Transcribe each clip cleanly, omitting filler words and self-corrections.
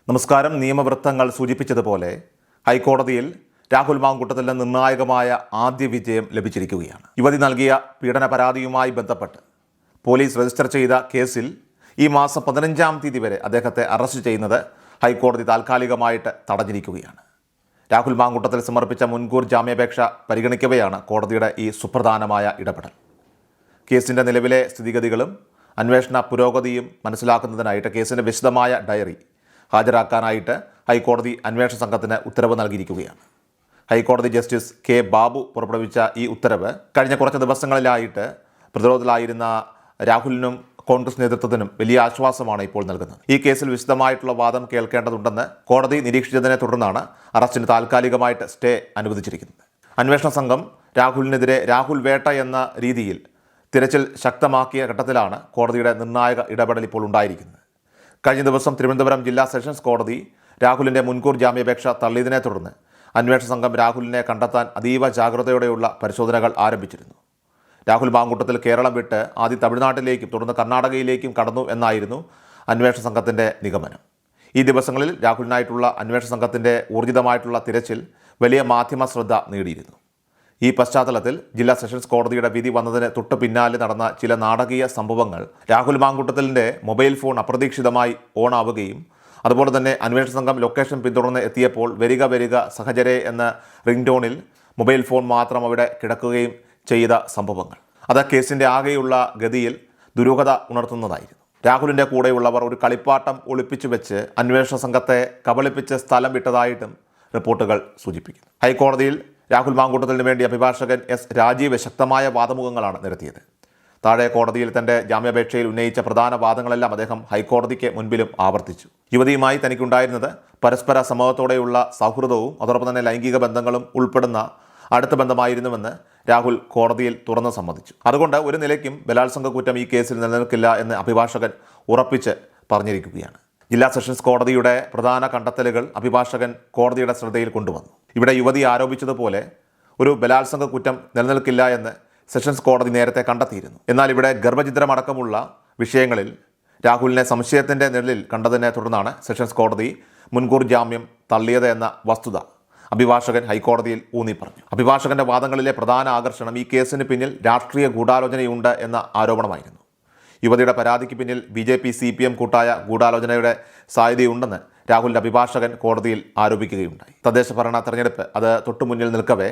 നമസ്കാരം. നിയമവൃത്തങ്ങൾ സൂചിപ്പിച്ചതുപോലെ ഹൈക്കോടതിയിൽ രാഹുൽ മാങ്കൂട്ടത്തിന് നിർണായകമായ ആദ്യ വിജയം ലഭിച്ചിരിക്കുകയാണ്. യുവതി നൽകിയ പീഡന പരാതിയുമായി ബന്ധപ്പെട്ട് പോലീസ് രജിസ്റ്റർ ചെയ്ത കേസിൽ ഈ മാസം 15-ാം തീയതി വരെ അദ്ദേഹത്തെ അറസ്റ്റ് ചെയ്യുന്നത് ഹൈക്കോടതി താൽക്കാലികമായിട്ട് തടഞ്ഞിരിക്കുകയാണ്. രാഹുൽ മാങ്കൂട്ടത്തിൽ സമർപ്പിച്ച മുൻകൂർ ജാമ്യാപേക്ഷ പരിഗണിക്കവെയാണ് കോടതിയുടെ ഈ സുപ്രധാനമായ ഇടപെടൽ. കേസിൻ്റെ നിലവിലെ സ്ഥിതിഗതികളും അന്വേഷണ പുരോഗതിയും മനസ്സിലാക്കുന്നതിനായിട്ട് കേസിൻ്റെ വിശദമായ ഡയറി ഹാജരാക്കാനായിട്ട് ഹൈക്കോടതി അന്വേഷണ സംഘത്തിന് ഉത്തരവ് നൽകിയിരിക്കുകയാണ്. ഹൈക്കോടതി ജസ്റ്റിസ് കെ ബാബു പുറപ്പെടുവിച്ച ഈ ഉത്തരവ് കഴിഞ്ഞ കുറച്ച് ദിവസങ്ങളിലായിട്ട് പ്രതിരോധത്തിലായിരുന്ന രാഹുലിനും കോൺഗ്രസ് നേതൃത്വത്തിനും വലിയ ആശ്വാസമാണ് ഇപ്പോൾ നൽകുന്നത്. ഈ കേസിൽ വിശദമായിട്ടുള്ള വാദം കേൾക്കേണ്ടതുണ്ടെന്ന് കോടതി നിരീക്ഷിച്ചതിനെ തുടർന്നാണ് അറസ്റ്റിന് താൽക്കാലികമായിട്ട് സ്റ്റേ അനുവദിച്ചിരിക്കുന്നത്. അന്വേഷണ സംഘം രാഹുലിനെതിരെ രാഹുൽ വേട്ട എന്ന രീതിയിൽ തിരച്ചിൽ ശക്തമാക്കിയ ഘട്ടത്തിലാണ് കോടതിയുടെ നിർണായക ഇടപെടൽ ഇപ്പോൾ ഉണ്ടായിരിക്കുന്നത്. കഴിഞ്ഞ ദിവസം തിരുവനന്തപുരം ജില്ലാ സെഷൻസ് കോടതി രാഹുലിൻ്റെ മുൻകൂർ ജാമ്യാപേക്ഷ തള്ളിയതിനെ തുടർന്ന് അന്വേഷണ സംഘം രാഹുലിനെ കണ്ടെത്താൻ അതീവ ജാഗ്രതയോടെയുള്ള പരിശോധനകൾ ആരംഭിച്ചിരുന്നു. രാഹുൽ മാങ്കൂട്ടത്തിൽ കേരളം വിട്ട് ആദ്യം തമിഴ്നാട്ടിലേക്കും തുടർന്ന് കർണാടകയിലേക്കും കടന്നു എന്നായിരുന്നു അന്വേഷണ സംഘത്തിൻ്റെ നിഗമനം. ഈ ദിവസങ്ങളിൽ രാഹുലിനായിട്ടുള്ള അന്വേഷണ സംഘത്തിൻ്റെ ഊർജിതമായിട്ടുള്ള തിരച്ചിൽ വലിയ മാധ്യമ ശ്രദ്ധ നേടിയിരുന്നു. ഈ പശ്ചാത്തലത്തിൽ ജില്ലാ സെഷൻസ് കോടതിയുടെ വിധി വന്നതിന് തൊട്ട് പിന്നാലെ നടന്ന ചില നാടകീയ സംഭവങ്ങൾ രാഹുൽ മാങ്കൂട്ടത്തിലിൻ്റെ മൊബൈൽ ഫോൺ അപ്രതീക്ഷിതമായി ഓണാവുകയും അതുപോലെ തന്നെ അന്വേഷണ സംഘം ലൊക്കേഷൻ പിന്തുടർന്ന് എത്തിയപ്പോൾ വരിക വരിക സഹചരെ എന്ന റിംഗ് ടോണിൽ മൊബൈൽ ഫോൺ മാത്രം അവിടെ കിടക്കുകയും ചെയ്ത സംഭവങ്ങൾ അത് കേസിൻ്റെ ആകെയുള്ള ഗതിയിൽ ദുരൂഹത ഉണർത്തുന്നതായിരുന്നു. രാഹുലിൻ്റെ കൂടെയുള്ളവർ ഒരു കളിപ്പാട്ടം ഒളിപ്പിച്ചു വെച്ച് അന്വേഷണ സംഘത്തെ കബളിപ്പിച്ച് സ്ഥലം വിട്ടതായിട്ടും റിപ്പോർട്ടുകൾ സൂചിപ്പിക്കുന്നു. ഹൈക്കോടതിയിൽ രാഹുൽ മാങ്കൂട്ടത്തിന് വേണ്ടി അഭിഭാഷകൻ എസ് രാജീവ് ശക്തമായ വാദമുഖങ്ങളാണ് നിരത്തിയത്. താഴെ കോടതിയിൽ തൻ്റെ ജാമ്യാപേക്ഷയിൽ ഉന്നയിച്ച പ്രധാന വാദങ്ങളെല്ലാം അദ്ദേഹം ഹൈക്കോടതിക്ക് മുൻപിലും ആവർത്തിച്ചു. യുവതിയുമായി തനിക്കുണ്ടായിരുന്നത് പരസ്പര സമ്മതത്തോടെയുള്ള സൗഹൃദവും അതോടൊപ്പം തന്നെ ലൈംഗിക ബന്ധങ്ങളും ഉൾപ്പെടുന്ന അടുത്ത ബന്ധമായിരുന്നുവെന്ന് രാഹുൽ കോടതിയിൽ തുറന്നു സമ്മതിച്ചു. അതുകൊണ്ട് ഒരു നിലയ്ക്കും ബലാത്സംഗ കുറ്റം ഈ കേസിൽ നിലനിൽക്കില്ല എന്ന് അഭിഭാഷകൻ ഉറപ്പിച്ച് പറഞ്ഞിരിക്കുകയാണ്. ജില്ലാ സെഷൻസ് കോടതിയുടെ പ്രധാന കണ്ടെത്തലുകൾ അഭിഭാഷകൻ കോടതിയുടെ ശ്രദ്ധയിൽ കൊണ്ടുവന്നു. ഇവിടെ യുവതി ആരോപിച്ചതുപോലെ ഒരു ബലാത്സംഗ കുറ്റം നിലനിൽക്കില്ല എന്ന് സെഷൻസ് കോടതി നേരത്തെ കണ്ടെത്തിയിരുന്നു. എന്നാൽ ഇവിടെ ഗർഭഛിദ്രമടക്കമുള്ള വിഷയങ്ങളിൽ രാഹുലിനെ സംശയത്തിൻ്റെ നിഴലിൽ കണ്ടതിനെ തുടർന്നാണ് സെഷൻസ് കോടതി മുൻകൂർ ജാമ്യം തള്ളിയത് എന്ന വസ്തുത അഭിഭാഷകൻ ഹൈക്കോടതിയിൽ ഊന്നി പറഞ്ഞു. അഭിഭാഷകന്റെ വാദങ്ങളിലെ പ്രധാന ആകർഷണം ഈ കേസിന് പിന്നിൽ രാഷ്ട്രീയ ഗൂഢാലോചനയുണ്ട് എന്ന ആരോപണമായിരുന്നു. യുവതിയുടെ പരാതിക്ക് പിന്നിൽ BJP CPM കൂട്ടായ ഗൂഢാലോചനയുടെ സാധ്യതയുണ്ടെന്ന് രാഹുലിൻ്റെ അഭിഭാഷകൻ കോടതിയിൽ ആരോപിക്കുകയുണ്ടായി. തദ്ദേശ ഭരണ തെരഞ്ഞെടുപ്പ് അത് തൊട്ടുമുന്നിൽ നിൽക്കവേ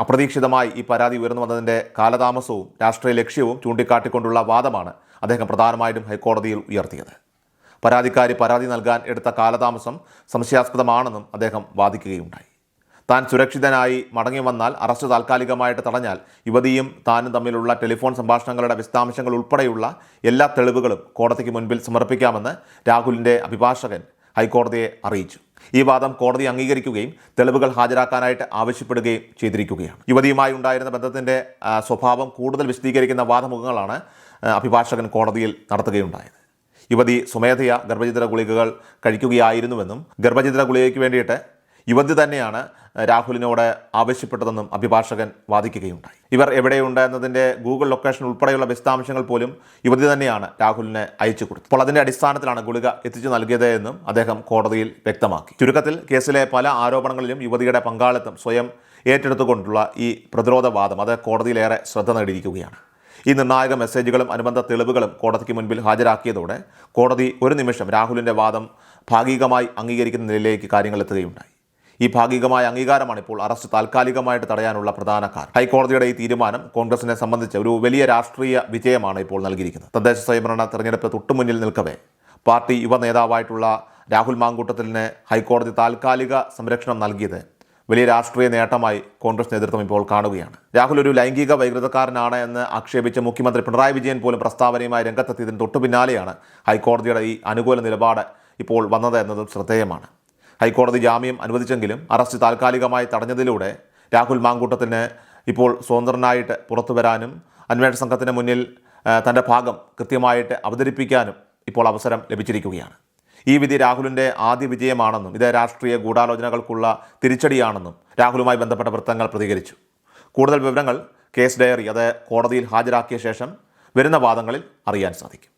അപ്രതീക്ഷിതമായി ഈ പരാതി ഉയർന്നു വന്നതിൻ്റെ കാലതാമസവും രാഷ്ട്രീയ ലക്ഷ്യവും ചൂണ്ടിക്കാട്ടിക്കൊണ്ടുള്ള വാദമാണ് അദ്ദേഹം പ്രധാനമായിട്ടും ഹൈക്കോടതിയിൽ ഉയർത്തിയത്. പരാതിക്കാരി പരാതി നൽകാൻ എടുത്ത കാലതാമസം സംശയാസ്പദമാണെന്നും അദ്ദേഹം വാദിക്കുകയുണ്ടായി. താൻ സുരക്ഷിതനായി മടങ്ങി വന്നാൽ അറസ്റ്റ് താൽക്കാലികമായിട്ട് തടഞ്ഞാൽ യുവതിയും താനും തമ്മിലുള്ള ടെലിഫോൺ സംഭാഷണങ്ങളുടെ വിശദാംശങ്ങൾ ഉൾപ്പെടെയുള്ള എല്ലാ തെളിവുകളും കോടതിക്ക് മുൻപിൽ സമർപ്പിക്കാമെന്ന് രാഹുലിൻ്റെ അഭിഭാഷകൻ ഹൈക്കോടതിയെ അറിയിച്ചു. ഈ വാദം കോടതി അംഗീകരിക്കുകയും തെളിവുകൾ ഹാജരാക്കാനായിട്ട് ആവശ്യപ്പെടുകയും ചെയ്തിരിക്കുകയാണ്. യുവതിയുമായി ഉണ്ടായിരുന്ന ബന്ധത്തിൻ്റെ സ്വഭാവം കൂടുതൽ വിശദീകരിക്കുന്ന വാദമുഖങ്ങളാണ് അഭിഭാഷകൻ കോടതിയിൽ നടത്തുകയുണ്ടായത്. യുവതി സ്വമേധയാ ഗർഭഛിദ്ര ഗുളികകൾ കഴിക്കുകയായിരുന്നുവെന്നും ഗർഭഛിദ്ര ഗുളികയ്ക്ക് വേണ്ടിയിട്ട് യുവതി തന്നെയാണ് രാഹുലിനോട് ആവശ്യപ്പെട്ടതെന്നും അഭിഭാഷകൻ വാദിക്കുകയുണ്ടായി. ഇവർ എവിടെയുണ്ട് എന്നതിൻ്റെ ഗൂഗിൾ ലൊക്കേഷൻ ഉൾപ്പെടെയുള്ള വിശദാംശങ്ങൾ പോലും യുവതി തന്നെയാണ് രാഹുലിന് അയച്ചു കൊടുത്തത്. അപ്പോൾ അതിൻ്റെ അടിസ്ഥാനത്തിലാണ് ഗുളിക എത്തിച്ചു നൽകിയത് എന്നും അദ്ദേഹം കോടതിയിൽ വ്യക്തമാക്കി. ചുരുക്കത്തിൽ കേസിലെ പല ആരോപണങ്ങളിലും യുവതിയുടെ പങ്കാളിത്തം സ്വയം ഏറ്റെടുത്തുകൊണ്ടുള്ള ഈ പ്രതിരോധവാദം അത് കോടതിയിലേറെ ശ്രദ്ധ നേടിയിരിക്കുകയാണ്. ഈ നിർണായക മെസ്സേജുകളും അനുബന്ധ തെളിവുകളും കോടതിക്ക് മുൻപിൽ ഹാജരാക്കിയതോടെ കോടതി ഒരു നിമിഷം രാഹുലിൻ്റെ വാദം ഭാഗികമായി അംഗീകരിക്കുന്ന നിലയിലേക്ക് കാര്യങ്ങൾ എത്തുകയുണ്ടായി. ഈ ഭാഗികമായ അംഗീകാരമാണ് ഇപ്പോൾ അറസ്റ്റ് താൽക്കാലികമായിട്ട് തടയാനുള്ള പ്രധാന കാരണം. ഹൈക്കോടതിയുടെ ഈ തീരുമാനം കോൺഗ്രസിനെ സംബന്ധിച്ച് ഒരു വലിയ രാഷ്ട്രീയ വിജയമാണ് ഇപ്പോൾ നൽകിയിരിക്കുന്നത്. തദ്ദേശ സ്വയംഭരണ തെരഞ്ഞെടുപ്പ് തൊട്ടുമുന്നിൽ നിൽക്കവേ പാർട്ടി യുവ നേതാവായിട്ടുള്ള രാഹുൽ മാങ്കൂട്ടത്തിലിന് ഹൈക്കോടതി താൽക്കാലിക സംരക്ഷണം നൽകിയത് വലിയ രാഷ്ട്രീയ നേട്ടമായി കോൺഗ്രസ് നേതൃത്വം ഇപ്പോൾ കാണുകയാണ്. രാഹുൽ ഒരു ലൈംഗിക വൈകൃതക്കാരനാണ് എന്ന് ആക്ഷേപിച്ച മുഖ്യമന്ത്രി പിണറായി വിജയൻ പോലും പ്രസ്താവനയുമായി രംഗത്തെത്തിയതിന് തൊട്ടു പിന്നാലെയാണ് ഹൈക്കോടതിയുടെ ഈ അനുകൂല നിലപാട് ഇപ്പോൾ വന്നത് എന്നതും ശ്രദ്ധേയമാണ്. ഹൈക്കോടതി ജാമ്യം അനുവദിച്ചെങ്കിലും അറസ്റ്റ് താൽക്കാലികമായി തടഞ്ഞതിലൂടെ രാഹുൽ മാങ്കൂട്ടത്തിന് ഇപ്പോൾ സ്വതന്ത്രനായിട്ട് പുറത്തു വരാനും അന്വേഷണ സംഘത്തിന് മുന്നിൽ തൻ്റെ ഭാഗം കൃത്യമായിട്ട് അവതരിപ്പിക്കാനും ഇപ്പോൾ അവസരം ലഭിച്ചിരിക്കുകയാണ്. ഈ വിധി രാഹുലിൻ്റെ ആദ്യ വിജയമാണെന്നും ഇത് രാഷ്ട്രീയ ഗൂഢാലോചനകൾക്കുള്ള തിരിച്ചടിയാണെന്നും രാഹുലുമായി ബന്ധപ്പെട്ട വൃത്തങ്ങൾ പ്രതികരിച്ചു. കൂടുതൽ വിവരങ്ങൾ കേസ് ഡയറി അത് കോടതിയിൽ ഹാജരാക്കിയ ശേഷം വരുന്ന വാദങ്ങളിൽ അറിയാൻ സാധിക്കും.